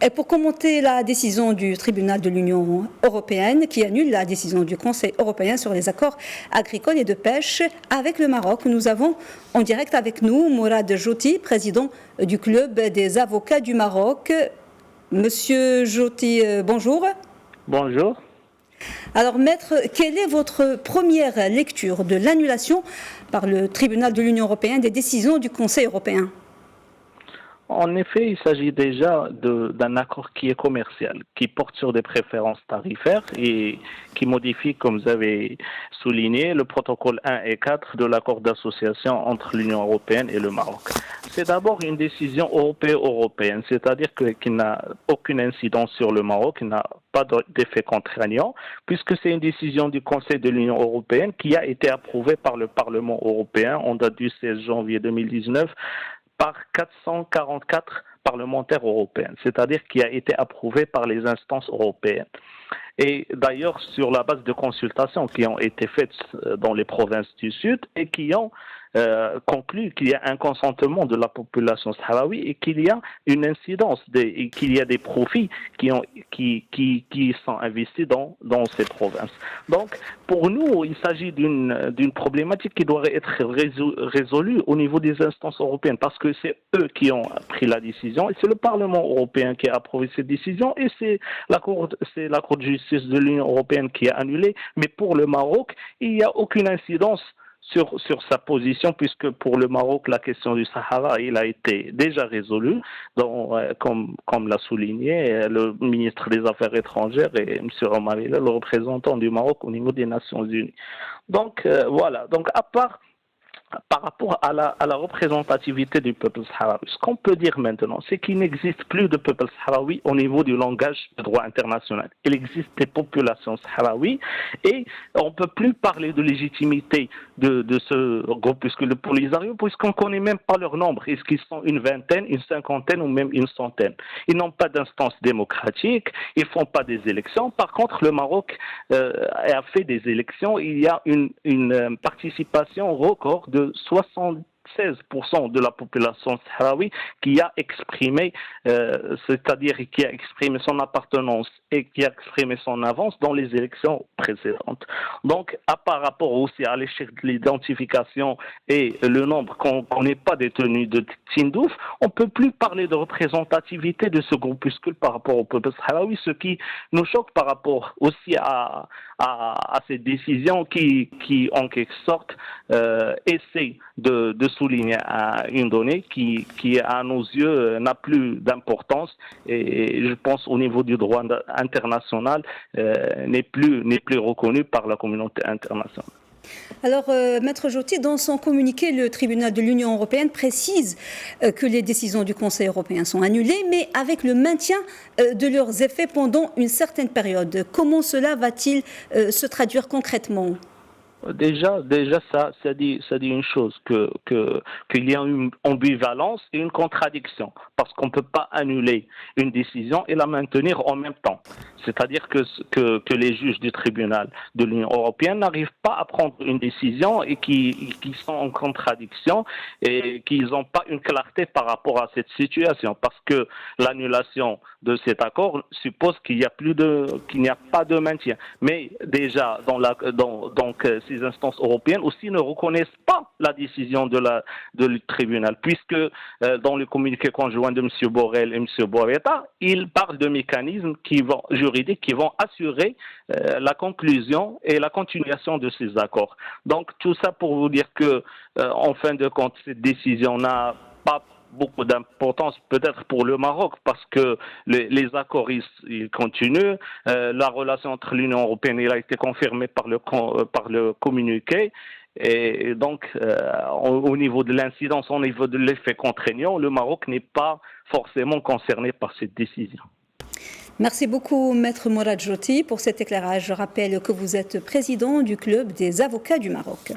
Et pour commenter la décision du tribunal de l'Union européenne qui annule la décision du Conseil européen sur les accords agricoles et de pêche avec le Maroc, nous avons en direct avec nous Mourad Joti, président du club des avocats du Maroc. Monsieur Joti, bonjour. Bonjour. Alors, maître, quelle est votre première lecture de l'annulation par le tribunal de l'Union européenne des décisions du Conseil européen ? En effet, il s'agit déjà d'un accord qui est commercial, qui porte sur des préférences tarifaires et qui modifie, comme vous avez souligné, le protocole 1 et 4 de l'accord d'association entre l'Union européenne et le Maroc. C'est d'abord une décision européenne, c'est-à-dire qui n'a aucune incidence sur le Maroc, qui n'a pas d'effet contraignant, puisque c'est une décision du Conseil de l'Union européenne qui a été approuvée par le Parlement européen en date du 16 janvier 2019 par 444 parlementaires européens, c'est-à-dire qui a été approuvé par les instances européennes. Et d'ailleurs, sur la base de consultations qui ont été faites dans les provinces du Sud et qui ont conclu qu'il y a un consentement de la population sahraoui et qu'il y a une incidence, et qu'il y a des profits qui sont investis dans ces provinces. Donc, pour nous, il s'agit d'une problématique qui doit être résolue au niveau des instances européennes parce que c'est eux qui ont pris la décision et c'est le Parlement européen qui a approuvé cette décision et c'est la Cour de justice de l'Union européenne qui a annulé. Mais pour le Maroc, il n'y a aucune incidence sur sa position, puisque pour le Maroc, la question du Sahara, il a été déjà résolue, comme l'a souligné le ministre des Affaires étrangères et M. Omarila, le représentant du Maroc au niveau des Nations Unies. Donc, voilà. Donc, par rapport à la représentativité du peuple sahraoui, ce qu'on peut dire maintenant, c'est qu'il n'existe plus de peuple sahraoui au niveau du langage de droit international. Il existe des populations sahraouies et on ne peut plus parler de légitimité de ce groupuscule Polisario puisqu'on ne connaît même pas leur nombre. Est-ce qu'ils sont une vingtaine, une cinquantaine ou même une centaine? Ils n'ont pas d'instance démocratique, ils ne font pas des élections. Par contre, le Maroc a fait des élections. Il y a une participation record de 76% de la population sahraoui qui a exprimé, c'est-à-dire qui a exprimé son appartenance et qui a exprimé son avance dans les élections précédentes. Donc, par rapport aussi à l'échec de l'identification et le nombre qu'on n'est pas détenu de Tindouf, on ne peut plus parler de représentativité de ce groupuscule par rapport au peuple sahraoui, ce qui nous choque par rapport aussi à ces décisions qui en quelque sorte, essaient de souligner une donnée qui à nos yeux n'a plus d'importance et je pense au niveau du droit international n'est plus reconnu par la communauté internationale. Alors, Maître Joti, dans son communiqué, le tribunal de l'Union européenne précise que les décisions du Conseil européen sont annulées, mais avec le maintien de leurs effets pendant une certaine période. Comment cela va-t-il se traduire concrètement ? Déjà, ça dit une chose, qu'il y a une ambivalence et une contradiction, parce qu'on ne peut pas annuler une décision et la maintenir en même temps. C'est-à-dire que les juges du tribunal de l'Union européenne n'arrivent pas à prendre une décision et qui sont en contradiction et qu'ils n'ont pas une clarté par rapport à cette situation, parce que l'annulation de cet accord suppose qu'il n'y a pas de maintien. Mais déjà, donc ces instances européennes aussi ne reconnaissent pas la décision du tribunal, puisque dans le communiqué conjoint de M. Borrell et M. Borretta, ils parlent de mécanismes juridiques qui vont assurer la conclusion et la continuation de ces accords. Donc tout ça pour vous dire que, en fin de compte, cette décision n'a pas beaucoup d'importance peut-être pour le Maroc parce que les accords ils continuent. La relation entre l'Union européenne a été confirmée par le communiqué. Et donc, au niveau de l'incidence, au niveau de l'effet contraignant, le Maroc n'est pas forcément concerné par cette décision. Merci beaucoup, Maître Mourad Joti, pour cet éclairage. Je rappelle que vous êtes président du club des avocats du Maroc.